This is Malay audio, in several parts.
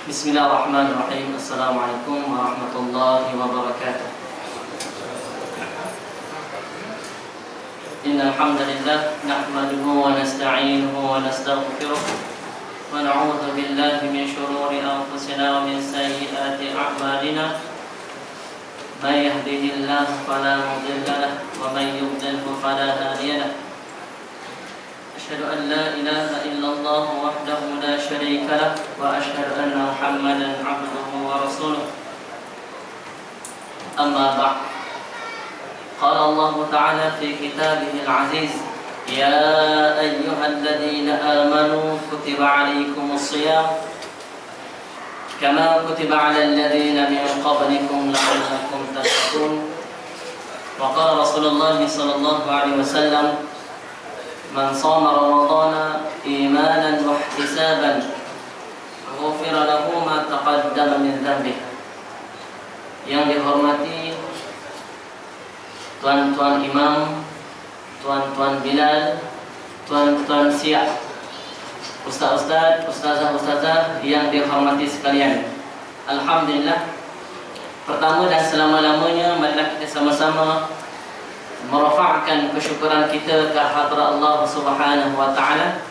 Bismillahirrahmanirrahim. Assalamualaikum warahmatullahi wabarakatuh. Innal hamdalillah nahmaduhu wa nasta'inuhu wa nastaghfiruh wa na'udzu billahi min shururi anfusina wa min sayyiati a'malina. May yahdihillahu fala mudilla lahu wa may yudlilhu fala hadiya lahu. أشهد أن لا إله إلا الله وحده لا شريك له وأشهد أن محمدا عبده ورسوله أما بعد قال الله تعالى في كتابه العزيز يا أيها الذين آمنوا كتب عليكم الصيام كما كتب على الذين من قبلكم لعلكم تتقون وقال رسول الله صلى الله عليه وسلم Man shoma Ramadhana imanan wa ihtisaban ghufira lahu ma taqaddama min dhanbihi. Yang dihormati tuan-tuan imam, tuan-tuan Bilal, tuan-tuan Syiah, ustaz-ustaz, ustazah-ustazah yang dihormati sekalian. Alhamdulillah, pertama dan selama-lamanya marilah kita sama-sama merafa'kan kesyukuran kita ke hadrat Allah Subhanahu wa taala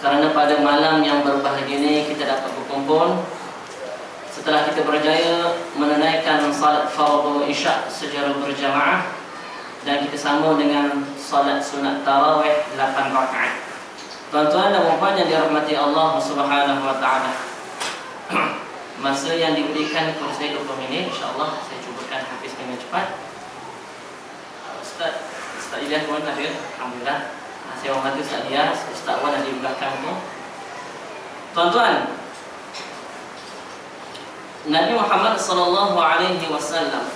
kerana pada malam yang berbahagia ini kita dapat berkumpul setelah kita berjaya menunaikan salat fardhu isya secara berjamaah dan kita sambung dengan salat sunat tarawih 8 rakaat. Tuan-tuan dan puan yang dirahmati Allah Subhanahu wa taala. Masa yang diberikan kepada saya 20 minit, insya-Allah saya cubakan habis dengan cepat. Ustaz Ilyas pun ada, alhamdulillah. Saya hormati Ustaz Ilyas, Ustaz Wan ada di belakang tu. Tuan-tuan, Nabi Muhammad sallallahu alaihi wasallam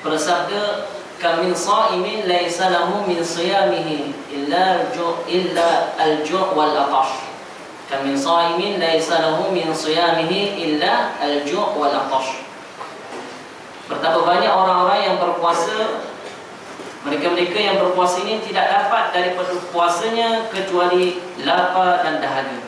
bersabda, "Kam min sha'imin laisa lahu min siyamihi illa al-ju' wal atash." Kam min sha'imin laisa lahu min siyamihi illa al-ju' wal atash. Betapa banyak orang-orang yang berpuasa, mereka-mereka yang berpuasa ini tidak dapat daripada puasanya kecuali lapar dan dahaga.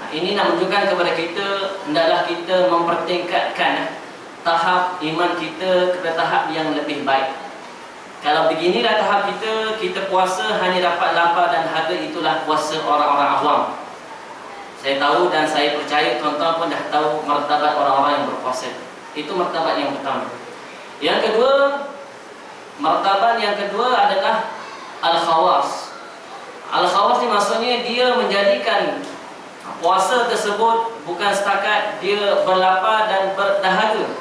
Ini nak menunjukkan kepada kita, hendaklah kita mempertingkatkan tahap iman kita kepada tahap yang lebih baik. Kalau beginilah tahap kita puasa hanya dapat lapar dan dahaga, itulah puasa orang-orang awam. Saya tahu dan saya percaya tuan-tuan pun dah tahu martabat orang-orang yang berpuasa. Itu martabat yang pertama. Yang kedua, martabat yang kedua adalah al-khawas. Al-khawas ni maksudnya dia menjadikan puasa tersebut bukan setakat dia berlapar dan berdahaga,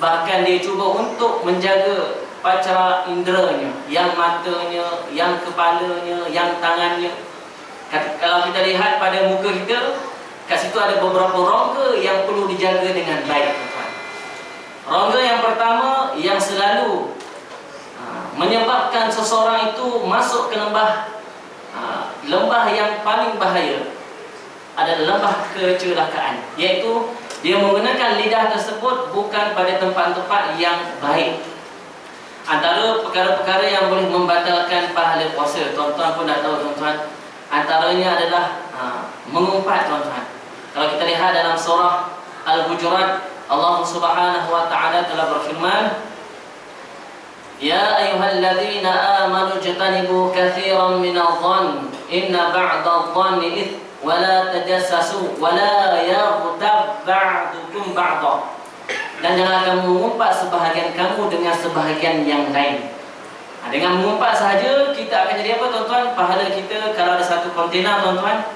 bahkan dia cuba untuk menjaga panca inderanya, yang matanya, yang kepalanya, yang tangannya. Kalau kita lihat pada muka kita, kat situ ada beberapa rongga yang perlu dijaga dengan baik. Rongga yang pertama yang selalu menyebabkan seseorang itu masuk ke lembah yang paling bahaya adalah lembah kecelakaan, iaitu dia menggunakan lidah tersebut bukan pada tempat-tempat yang baik. Antara perkara-perkara yang boleh membatalkan pahala puasa, tuan-tuan pun dah tahu tuan-tuan, antaranya adalah mengumpat tuan-tuan. Kalau kita lihat dalam surah Al-Hujurat, Allah Subhanahu wa taala telah berfirman, "Ya ayyuhalladzina amanu ijtanibu katsiran minadh-dhann inna ba'dadh-dhanni its wa la tajassasu wa la yaghtab ba'dukum ba'dha." Dan janganlah kamu mengumpat sebahagian kamu dengan sebahagian yang lain. Dengan mengumpat sahaja kita akan jadi apa tuan-tuan? Pahala kita kalau ada satu kontena tuan-tuan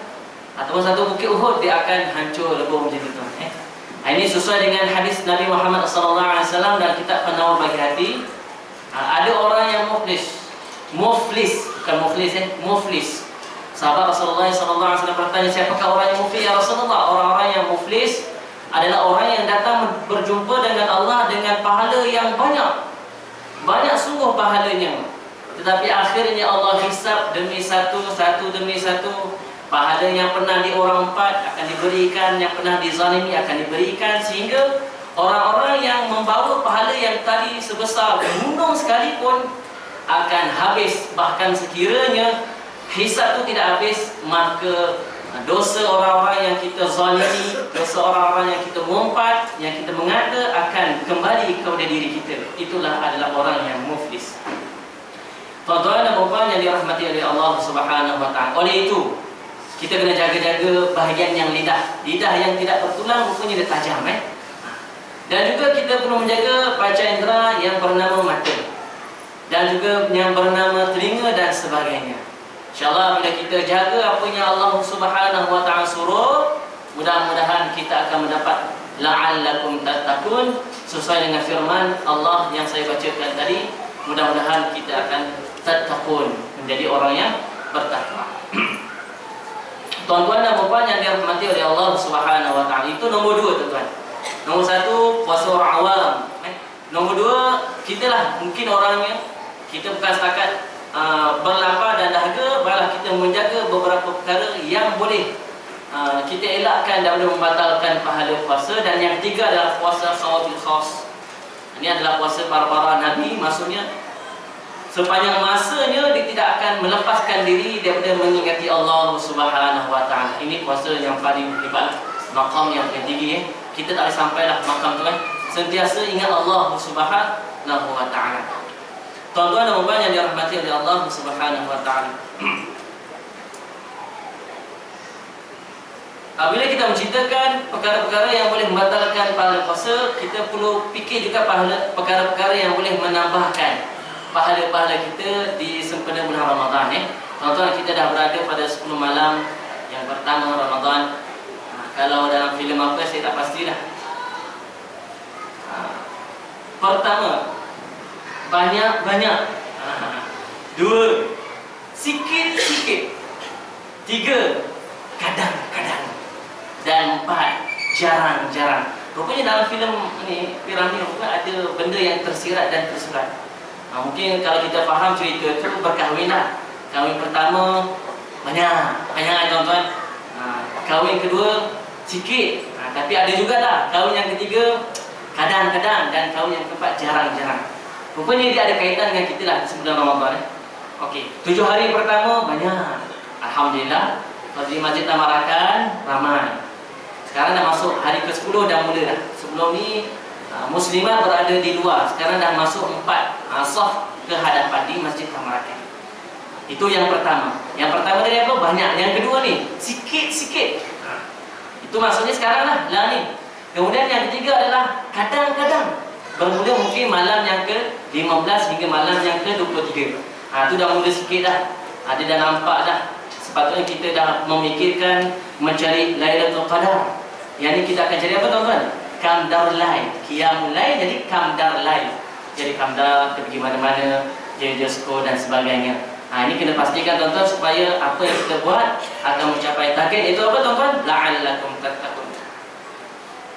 ataupun satu bukit Uhud, dia akan hancur lebur macam itu. Ini sesuai dengan hadis Nabi Muhammad SAW dalam kitab Penawar Bagi Hati. Ada orang yang muflis, Sahabat Rasulullah SAW bertanya, siapakah orang yang muflis ya Rasulullah? Orang-orang yang muflis adalah orang yang datang berjumpa dengan Allah dengan pahala yang banyak sungguh pahalanya, tetapi akhirnya Allah hisab demi satu demi satu. Pahala yang pernah di orang empat akan diberikan, yang pernah dizalimi akan diberikan, sehingga orang-orang yang membawa pahala yang tadi sebesar gunung sekalipun akan habis. Bahkan sekiranya hisab itu tidak habis, maka Dosa orang-orang yang kita zalimi, dosa orang-orang yang kita mengumpat, yang kita mengata akan kembali kepada diri kita. Itulah adalah orang yang muflis. Tuan-tuan dan puan yang dirahmati oleh Allah Subhanahu wa taala. Oleh itu, kita kena jaga-jaga bahagian yang lidah. Lidah yang tidak bertulang rupanya dia tajam Dan juga kita perlu menjaga panca indera yang bernama mata. Dan juga yang bernama telinga dan sebagainya. InsyaAllah bila kita jaga apa yang Allah Subhanahu wa taala suruh, mudah-mudahan kita akan mendapat la'allakum tattaqun sesuai dengan firman Allah yang saya bacakan tadi. Mudah-mudahan kita akan tattaqun, menjadi orang yang bertakwa. Tuan-tuan dan puan yang dirahmati oleh Allah Subhanahu wa taala, itu nombor 2 tuan-tuan. Nombor 1 puasa orang awam. Nombor 2 kita lah mungkin orangnya kita bukan setakat berlapar dan dahaga, malah kita menjaga beberapa perkara yang boleh kita elakkan dan boleh membatalkan pahala puasa. Dan yang ketiga adalah puasa shawatul khas. Ini adalah puasa para nabi, maksudnya sepanjang masanya dia tidak akan melepaskan diri daripada mengingati Allah Subhanahu wa taala. Ini puasa yang paling hebat, maqam yang tinggi. Kita tak boleh sampailah maqam tu kan. Sentiasa ingat Allah Subhanahu wa taala. Tuan-tuan dan puan yang dirahmati oleh Allah Subhanahu wa taala. Apabila kita menceritakan perkara-perkara yang boleh membatalkan pahala puasa, kita perlu fikir juga perkara-perkara yang boleh menambahkan pahala-pahala kita di sempena bulan Ramadan. Tuan-tuan, kita dah berada pada 10 malam yang pertama Ramadan. Kalau dalam filem apa saya tak pastilah. Pertama, banyak-banyak. 2, sikit-sikit. 3, kadang-kadang. Dan 4, jarang-jarang. Rupanya dalam filem ni, Piramid rupanya ada benda yang tersirat dan tersurat. Mungkin kalau kita faham cerita itu berkahwin lah. Kahwin pertama banyak tuan-tuan. Kahwin kedua sikit. Tapi ada juga lah kahwin yang ketiga kadang-kadang, dan kahwin yang keempat jarang-jarang. Rupanya dia ada kaitan dengan kita lah sebelum Ramadan. Okey, 7 hari pertama banyak. Alhamdulillah, di Masjid Tamarakan ramai. Sekarang dah masuk hari ke-10 dah mula dah. Sebelum ni muslimah berada di luar. Sekarang dah masuk 4 saf ke hadapan di Masjid Tamarakan. Itu yang pertama. Yang pertama tadi apa? Banyak. Yang kedua ni sikit-sikit. Itu maksudnya sekarang lah ni. Kemudian yang ketiga adalah kadang-kadang. Bermula mungkin malam yang ke-15 hingga malam yang ke-23. Itu dah mula sikit dah. Dia dah nampak dah. Sepatutnya kita dah memikirkan mencari Lailatul Qadar. Yang ni kita akan cari apa tuan-tuan? Qamdar Lail. Qiyamul Lail jadi Qamdar Lail. Jadi Qamdar, kita pergi mana-mana, Jesko dan sebagainya. Ini kena pastikan tuan-tuan supaya apa yang kita buat akan mencapai target. Itu apa tuan-tuan? La'allakum tattaqun.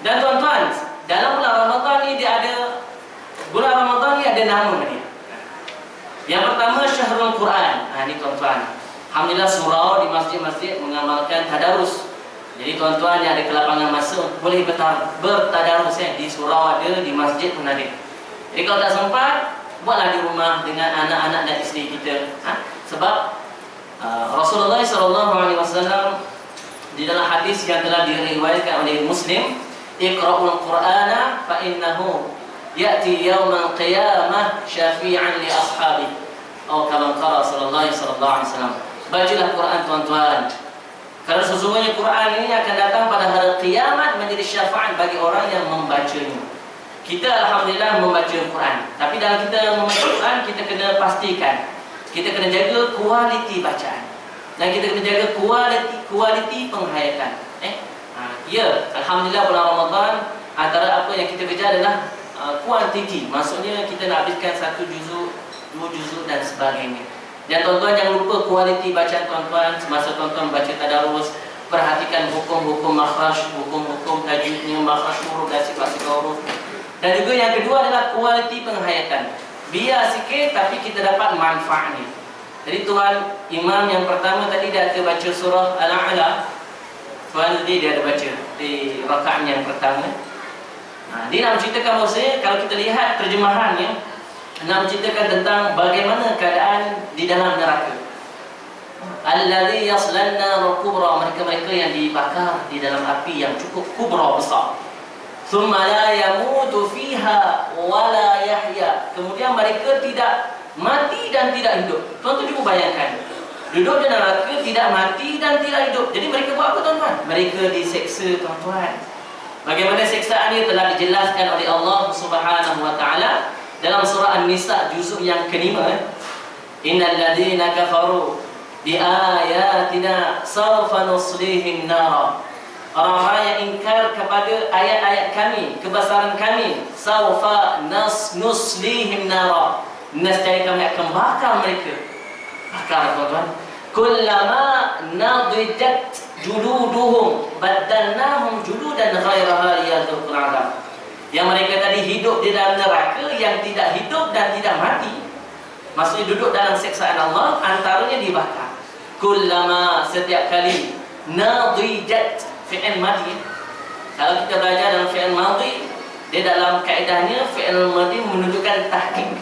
Dan tuan-tuan, dalam bulan Ramadan ni dia ada, bulan Ramadan ni ada nama dia. Yang pertama Syahrul Quran. Ini tuan-tuan, alhamdulillah surau di masjid-masjid mengamalkan tadarus. Jadi tuan-tuan yang ada kelapangan masa boleh bertadarus di surau ada, di masjid pun ada. Jadi kalau tak sempat, buatlah di rumah dengan anak-anak dan isteri kita. Sebab Rasulullah SAW di dalam hadis yang telah diriwayatkan oleh Muslim, Iqra'ul Qur'ana fa innahu ya'ti yawmal qiyamah syafi'an li ashabi. Atau kama qala sallallahu alaihi wasallam. Bacalah Quran tuan-tuan. Karena sesungguhnya Quran ini akan datang pada hari kiamat menjadi syafaat bagi orang yang membacanya. Kita alhamdulillah membaca Quran. Tapi dalam kita membaca Quran, kita kena pastikan, kita kena jaga kualiti bacaan. Dan kita kena jaga kualiti penghayatan. Ya, alhamdulillah bulan Ramadan antara apa yang kita kerja adalah kuantiti. Maksudnya kita nak habiskan 1 juzuk, 2 juzuk dan sebagainya. Dan tuan-tuan jangan lupa kualiti bacaan tuan-tuan semasa tuan-tuan baca tadarus. Perhatikan hukum-hukum makhraj, hukum-hukum tajwidnya, makhraj huruf dan sifat huruf. Dan juga yang kedua adalah kualiti penghayatan. Biar sikit tapi kita dapat manfaatnya. Jadi tuan imam yang pertama tadi dia ada baca surah Al-A'la. Tuan tadi dia ada baca di rakaat yang pertama. Dia nak menceritakan bahawasanya kalau kita lihat terjemahannya, nak menceritakan tentang bagaimana keadaan di dalam neraka. Alladzi yaslan nar kubra, mereka-mereka yang dibakar di dalam api yang cukup kubra, besar. Thumma la yamutu fiha wa la yahya. Kemudian mereka tidak mati dan tidak hidup. Tuan-tuan cuba bayangkan, duduk di neraka, tidak mati dan tidak hidup. Jadi mereka buat apa tuan-tuan? Mereka diseksa tuan-tuan. Bagaimana seksaan ini telah dijelaskan oleh Allah Subhanahu wa taala dalam surah An-Nisa juzuk yang ke-5. Innal ladzina kafaru bi ayatina sawfa nuslihim nar. Orang-orang yang ingkar kepada ayat-ayat kami, kebesaran kami, sawfa nuslihim nar. Nescaya kami akan bakar mereka. Bakar tuan-tuan. Kullama nadijat juluduhum baddalnahum juludan ghairaha liyadhuqul 'adzab. Yang mereka tadi hidup di dalam neraka, yang tidak hidup dan tidak mati, maksudnya duduk dalam siksaan Allah, antaranya dibakar. Kullama, setiap kali, nadijat, fi'il madhi. Kalau kita belajar dalam fi'il madhi, dia dalam kaedahnya fi'il madhi menunjukkan tahqiq.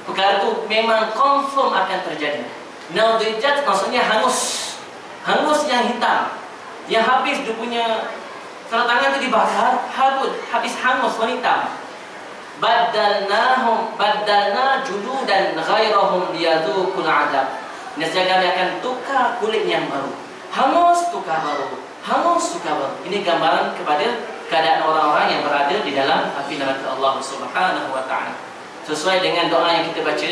Perkara itu memang confirm akan terjadi. Nadijat maksudnya hangus. Hangus yang hitam, yang habis dia punya, kalau tangan itu dibakar, habis hangus, warna hitam. Baddalna juludan ghairahum liyadhuqul 'adzab. Nescaya kami akan tukar kulit yang baru. Hangus tukar baru, hangus tukar baru. Ini gambaran kepada keadaan orang-orang yang berada di dalam api neraka Allah Subhanahu wa taala. Sesuai dengan doa yang kita baca,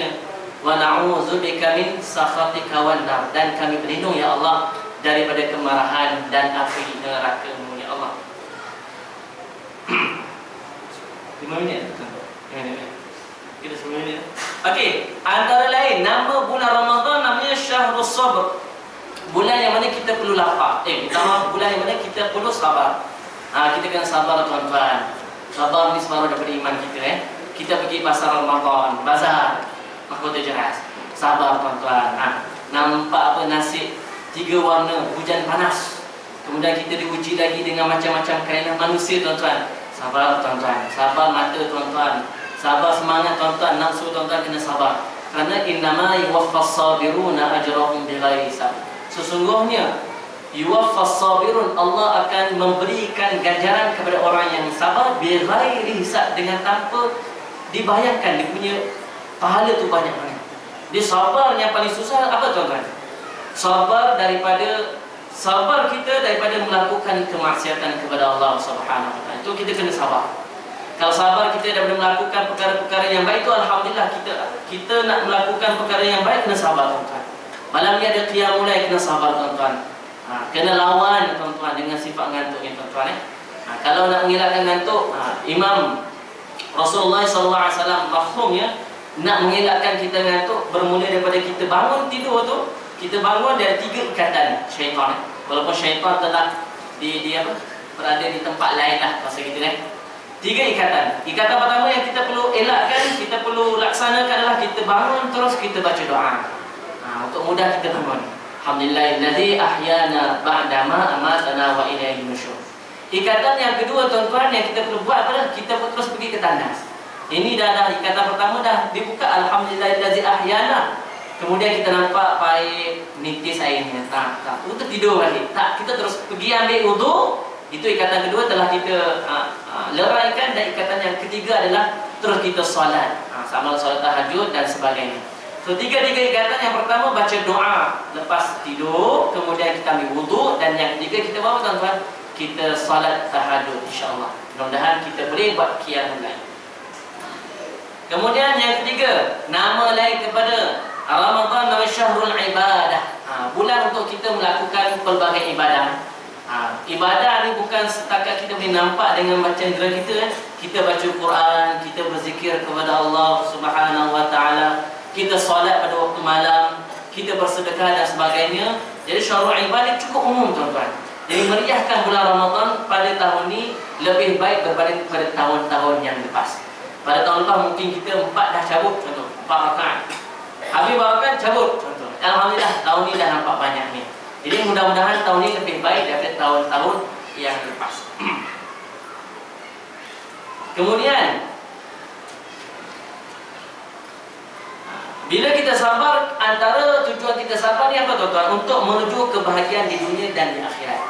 wa na'udzubika min sakhatika wan nar, dan kami berlindung ya Allah daripada kemarahan dan api neraka-Mu ya Allah. 5 minit. Kita 10 minit. Okey, antara lain nama bulan Ramadan namanya Syahrus Sabr. Bulan yang mana kita perlu lapar. Bulan yang mana kita perlu sabar. Kita kena sabar tuan-tuan. Sabar ni separuh daripada iman kita. Kita pergi pasar Ramadan, bazar, Mahkota Jeras. Sabar tuan-tuan. Nampak apa nasi 3 warna, hujan panas. Kemudian kita diuji lagi dengan macam-macam kaedah manusia tuan-tuan. Sabar tuan-tuan, sabar mata tuan-tuan, sabar semangat tuan-tuan, nafsu tuan-tuan kena sabar. Kerana innama yuwaffas sabiruna ajrahum bighairi hisab. Sesungguhnya yuwaffas sabirun, Allah akan memberikan ganjaran kepada orang yang sabar bighairi hisab, dengan tanpa dibayangkan dia punya pahala tu banyak mana. Dia sabar yang paling susah apa tuan-tuan? Sabar kita daripada melakukan kemaksiatan kepada Allah Subhanahu wa taala. Itu kita kena sabar. Kalau sabar kita daripada melakukan perkara-perkara yang baik, itu alhamdulillah, kita nak melakukan perkara yang baik kena sabar tuan-tuan. Malam ni ada qiyamul lail, kena sabar tuan-tuan. Kena lawan tuan-tuan dengan sifat ngantuk ni tuan-tuan. Kalau nak mengelakkan ngantuk, Imam Rasulullah SAW mafhumnya nak mengelakkan kita ngantuk bermula daripada kita bangun tidur tu. Kita bangun dari 3 ikatan syaitan. Walaupun syaitan telah berada di tempat lain lah masa kita 3 ikatan. Ikatan pertama yang kita perlu elakkan, kita perlu laksanakan adalah kita bangun terus kita baca doa. Untuk mudah kita bangun. Alhamdulillahillazi ahyana ba'dama amatana wa ilaihi nusyur. Ikatan yang kedua tuan-tuan yang kita perlu buat adalah kita terus pergi ke tandas. Ini dah ikatan pertama dah dibuka, alhamdulillahillazi ahyana. Kemudian kita nampak paip nitis airnya. Tak. Untuk tidur balik. Tak, kita terus pergi ambil wudu. Itu ikatan kedua telah kita leraikan. Dan ikatan yang ketiga adalah terus kita solat. Sama solat tahajud dan sebagainya. So 3 ikatan. Yang pertama baca doa lepas tidur. Kemudian kita ambil wudu. Dan yang ketiga kita bawa tuan-tuan, kita solat tahajud insya-Allah. Mudah-mudahan kita boleh buat qiyamul lail. Kemudian yang ketiga, nama lain kepada Ramadan adalah syahrul ibadah. Bulan untuk kita melakukan pelbagai ibadah. Ibadah ni bukan setakat kita boleh nampak dengan baca indera kita. Kita baca Quran, kita berzikir kepada Allah Subhanahu wa taala, kita solat pada waktu malam, kita bersedekah dan sebagainya. Jadi syahrul ibadah cukup umum tuan-tuan. Jadi meriahkan bulan Ramadan pada tahun ni lebih baik berbanding pada tahun-tahun yang lepas. Pada tahun lepas mungkin kita 4 dah cabut contoh, 4 rakaat. Habis barakat cabut contoh. Alhamdulillah tahun ni dah nampak banyak ni. Jadi mudah-mudahan tahun ni lebih baik daripada tahun-tahun yang lepas. Kemudian Bila kita sabar, antara tujuan kita sabar ni apa tuan-tuan? Untuk menuju kebahagiaan di dunia dan di akhirat.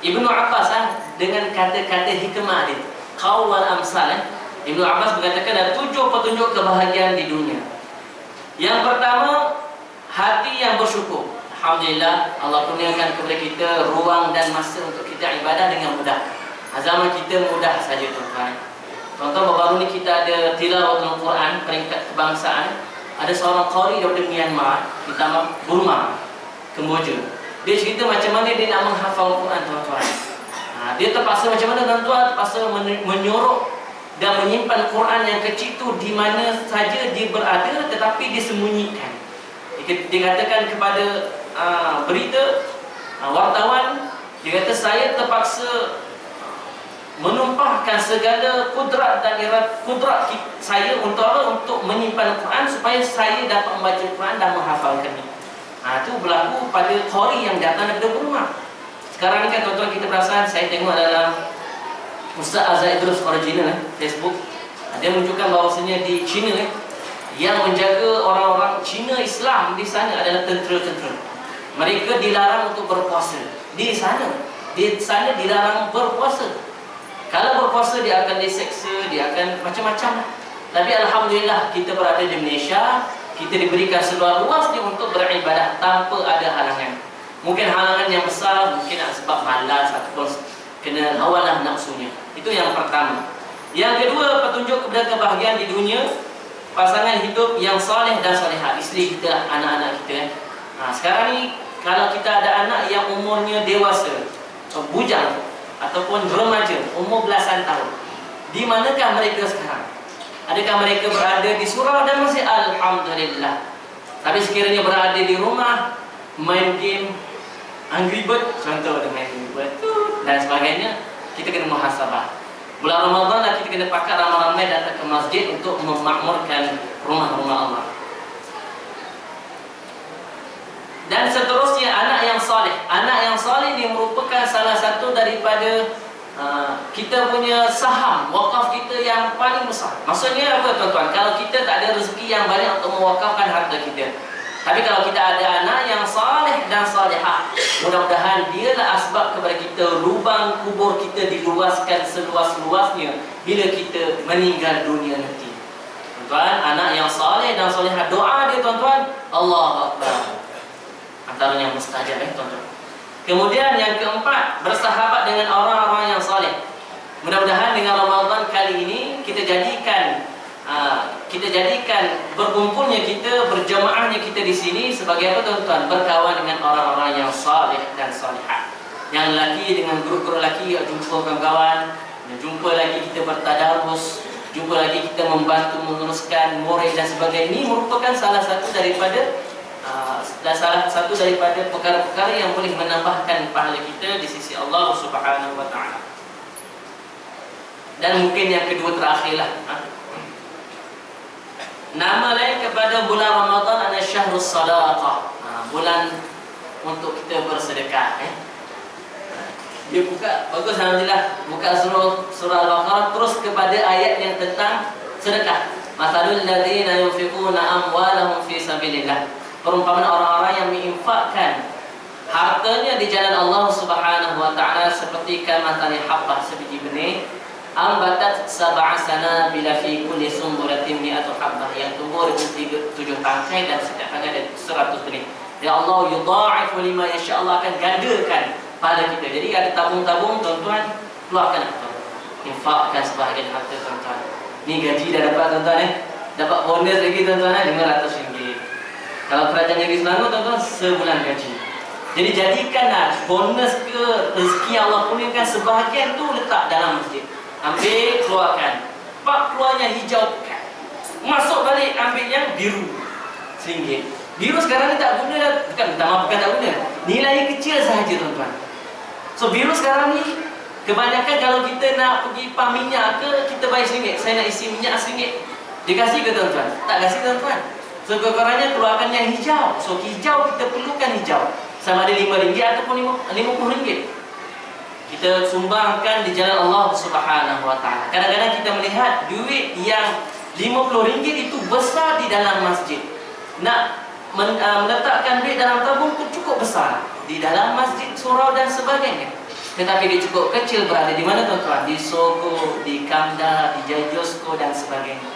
Ibnu Abbas dengan kata-kata hikmah dia, qaul wal amsal, Ibnu Abbas berkatakan ada 7 petunjuk kebahagiaan di dunia. Yang pertama, hati yang bersyukur. Alhamdulillah, Allah kurniakan kepada kita ruang dan masa untuk kita ibadah dengan mudah. Zaman kita mudah saja tuan-tuan. Contoh baru ni kita ada tilawatul Quran peringkat kebangsaan. Ada seorang qari daripada Myanmar, kita Burma, Kemboja. Dia cerita macam mana dia nak menghafal Quran tuan-tuan. Dia terpaksa macam mana tuan-tuan? Terpaksa menyorok dan menyimpan Quran yang kecil tu di mana saja dia berada, tetapi disembunyikan. Dikatakan kepada berita wartawan, dia kata saya terpaksa menumpahkan segala kudrat dan kudrat saya untuk apa? Untuk menyimpan Quran supaya saya dapat membaca Quran dan menghafalkannya. Itu berlaku pada qari yang datang daripada Burma. Sekarang ni kan tuan-tuan kita perasan, saya tengok dalam Ustaz Azhar Idrus original Facebook, dia menunjukkan bahawasanya di China yang menjaga orang-orang Cina Islam di sana adalah tentera-tentera. Mereka dilarang untuk berpuasa di sana. Di sana dilarang berpuasa. Kalau berpuasa dia akan diseksa, dia akan macam-macam. Tapi alhamdulillah kita berada di Malaysia, kita diberikan seluar luas untuk beribadah tanpa ada halangan. Mungkin halangan yang besar, mungkin sebab malas ataupun kena hawa nafsunya. Itu yang pertama. Yang kedua, petunjuk kepada kebahagiaan di dunia, pasangan hidup yang soleh dan solehah, isteri kita, anak-anak kita. Sekarang ni kalau kita ada anak yang umurnya dewasa, bujang ataupun remaja, umur belasan tahun, di manakah mereka sekarang? Adakah mereka berada di surau dan masih? Alhamdulillah. Tapi sekiranya berada di rumah, main game Angry Bird, contoh dengan Angry Bird dan sebagainya, kita kena muhasabah. Bulan Ramadan lah kita kena pakat ramai-ramai datang ke masjid untuk memakmurkan rumah-rumah Allah. Dan seterusnya, anak yang soleh. Anak yang soleh ini merupakan salah satu daripada kita punya saham wakaf kita yang paling besar. Maksudnya apa tuan-tuan? Kalau kita tak ada rezeki yang banyak untuk mewakafkan harta kita, tapi kalau kita ada anak yang saleh dan salihah, mudah-mudahan dialah asbab kepada kita lubang kubur kita diluaskan seluas-luasnya bila kita meninggal dunia nanti. Tuan-tuan, anak yang saleh dan salihah, doa dia tuan-tuan, Allahu Akbar, antaranya mustajab tuan-tuan. Kemudian yang keempat, bersahabat dengan orang-orang yang saleh. Mudah-mudahan dengan Ramadan kali ini kita jadikan berkumpulnya kita, berjamaahnya kita di sini sebagai apa tuan-tuan? Berkawan dengan orang-orang yang saleh dan salihah. Yang lelaki dengan grup-grup lelaki, jumpa kawan-kawan, jumpa lagi kita bertadarus, jumpa lagi kita membantu menguruskan murid dan sebagainya. Ini merupakan salah satu daripada perkara-perkara yang boleh menambahkan pahala kita di sisi Allah Subhanahu wa taala. Dan mungkin yang kedua terakhirlah, nama lain kepada bulan Ramadan adalah Syahrus Sadaqah, bulan untuk kita bersedekah. Dia buka, bagus alhamdulillah, buka surah Al-Baqarah terus kepada ayat yang tentang sedekah. Mathalul ladzina yunfiquna amwalahum fi sabilillah. Perumpamaan orang-orang yang menginfakkan hartanya di jalan Allah Subhanahu wa taala seperti kamathali habbah, sebiji benih, ambatat sab'a sanabila fi kulli sumbulatin mi'atu habbah, yang tumbuh dengan 7 tangkai dan setiap tangkai ada 100 benih. Ya Allah yudha'ifu lima yasha, Allah akan gandakan pada kita. Jadi ada tabung-tabung tuan-tuan, keluarkan infakkan sebahagian harta tuan-tuan. Ni gaji dah dapat tuan-tuan dapat bonus lagi tuan-tuan RM500. Kalau kerajaan negeri Selangor tuan-tuan sebulan gaji. Jadi jadikanlah bonus ke rezeki Allah kurniakan sebahagian tu letak dalam masjid. Ambil, keluarkan. Pak keluarnya hijaukan. Masuk balik ambil yang biru. RM1. Biru sekarang ni tak guna dah. Bukan tak guna. Nilai kecil sahaja tuan-tuan. So biru sekarang ni kebanyakan kalau kita nak pergi pam minyak ke, kita bayar RM1. Saya nak isi minyak RM1. Dikasih ke tuan-tuan? Tak kasih tuan-tuan. So kekurangnya keluarkan yang hijau. So hijau kita perlukan hijau. Sama ada RM5 ataupun RM50. Kita sumbangkan di jalan Allah Subhanahu wa taala. Kadang-kadang kita melihat duit yang RM50 itu besar di dalam masjid. Nak meletakkan duit dalam tabung pun cukup besar di dalam masjid, surau dan sebagainya. Tetapi dia cukup kecil berada di mana tuan-tuan? Di Sogo, di Kamda, di Jajosko dan sebagainya.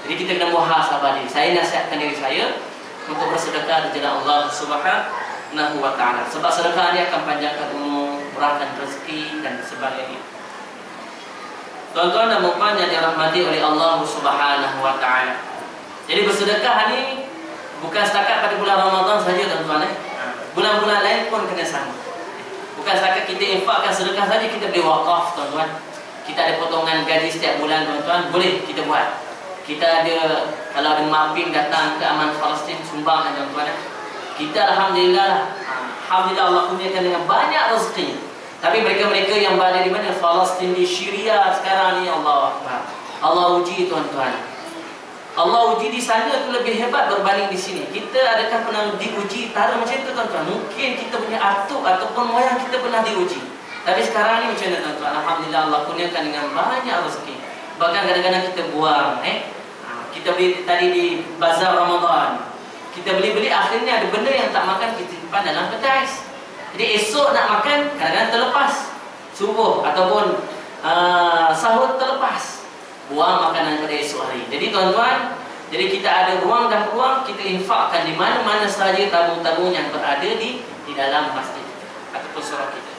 Jadi kita kena muhasabah diri. Saya nasihatkan diri saya untuk bersedekah di jalan Allah Subhanahu wa taala. Sebab sedekah dia akan panjangkan umur, murahkan rezeki dan sebagainya. Tuan-tuan dan puan yang dirahmati oleh Allah Subhanahu wa taala. Jadi bersedekah ni bukan setakat pada bulan Ramadan saja tuan-tuan. Bulan-bulan lain pun kena sama. Bukan setakat kita infakkan sedekah saja, kita beri wakaf tuan-tuan. Kita ada potongan gaji setiap bulan tuan-tuan, boleh kita buat. Kita ada, kalau ada MAPIM datang ke aman Palestin, sumbang tuan-tuan. Kita Alhamdulillah, Alhamdulillah Allah kurniakan dengan banyak rezeki. Tapi mereka-mereka yang berada di mana? Palestin, di Syria sekarang ni, Allah Akbar. Allah uji tuan-tuan. Allah uji di sana tu lebih hebat berbanding di sini. Kita adakah pernah diuji tara macam tu tuan-tuan? Mungkin kita punya atuk ataupun moyang kita pernah diuji. Tapi sekarang ni macam mana tuan-tuan? Alhamdulillah Allah kurniakan dengan banyak rezeki. Bahkan kadang-kadang kita buang kita beli tadi di bazar Ramadan. Kita beli-beli akhirnya ada benda yang tak makan, kita simpan dalam petais. Jadi esok nak makan kadang-kadang terlepas. Subuh ataupun sahur terlepas. Buang makanan pada esok hari. Jadi tuan-tuan, jadi kita ada ruang dan peluang, kita infakkan di mana-mana sahaja tabung-tabung yang berada di dalam masjid ataupun surau kita.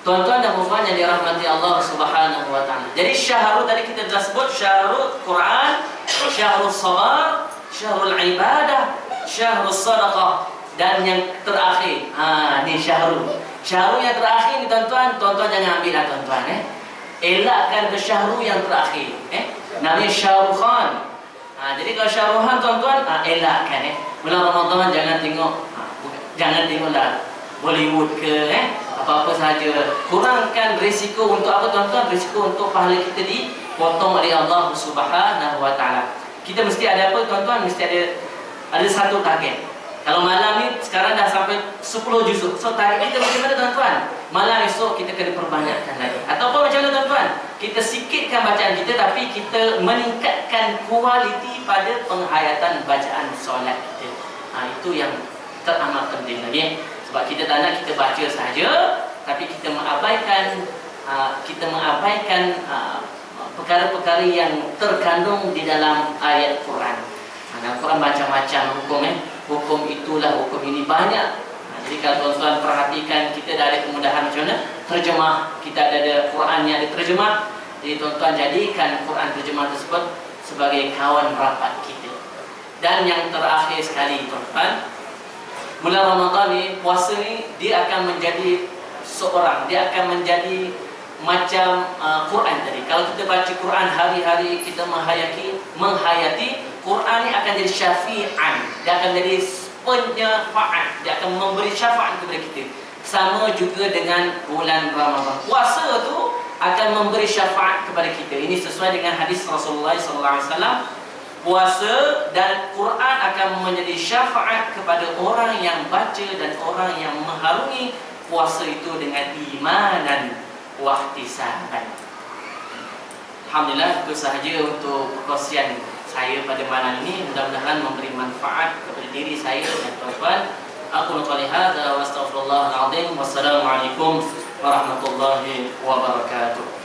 Tuan-tuan dan puan yang dirahmati Allah Subhanahu wa taala. Jadi syahrul tadi kita telah sebut, syahrul Quran, syahrul sabar, syahrul ibadah, syahrul sadaqah, dan yang terakhir, ni syahrul. Syahrul yang terakhir ni tuan-tuan jangan ambil lah tuan-tuan. Elakkan ke syahrul yang terakhir. Namanya Syahrul Khan. Jadi kalau Syahrul Khan tuan-tuan, elakkan. Bulan Ramadan jangan tengoklah Bollywood ke apa-apa sahaja. Kurangkan risiko untuk apa tuan-tuan? Risiko untuk pahala kita dipotong oleh Allah Subhanahu wa taala. Kita mesti ada apa tuan-tuan? Mesti ada satu target. Kalau malam ni sekarang dah sampai 10 juzuk. So target kita macam mana tuan-tuan? Malam esok kita kena perbanyakkan lagi. Ataupun macam mana tuan-tuan? Kita sikitkan bacaan kita, tapi kita meningkatkan kualiti pada penghayatan bacaan solat kita. Itu yang teramat penting lagi. Sebab kita tak nak kita baca saja, tapi kita mengabaikan perkara-perkara yang terkandung di dalam ayat Quran. Dalam Quran macam-macam hukum. Hukum itulah, hukum ini banyak. Jadi kalau tuan-tuan perhatikan, kita dah ada kemudahan macam mana terjemah. Kita ada Quran yang ada terjemah. Jadi tuan-tuan jadikan Quran terjemah tersebut sebagai kawan rapat kita. Dan yang terakhir sekali tuan-tuan, bulan Ramadan ni, puasa ni, dia akan menjadi seorang, dia akan menjadi macam Quran tadi. Kalau kita baca Quran hari-hari, kita menghayati Quran ni akan jadi syafi'an. Dia akan jadi penyafaat. Dia akan memberi syafaat kepada kita. Sama juga dengan bulan Ramadan. Puasa tu akan memberi syafaat kepada kita. Ini sesuai dengan hadis Rasulullah SAW. Puasa dan Quran akan menjadi syafaat kepada orang yang baca dan orang yang mengharungi puasa itu dengan iman dan wahtisaban. Alhamdulillah, itu sahaja untuk perkongsian saya pada malam ini. Mudah-mudahan memberi manfaat kepada diri saya dan tuan-tuan. Aku qouli hadza wa astaghfirullahal azim. Wassalamualaikum warahmatullahi wabarakatuh.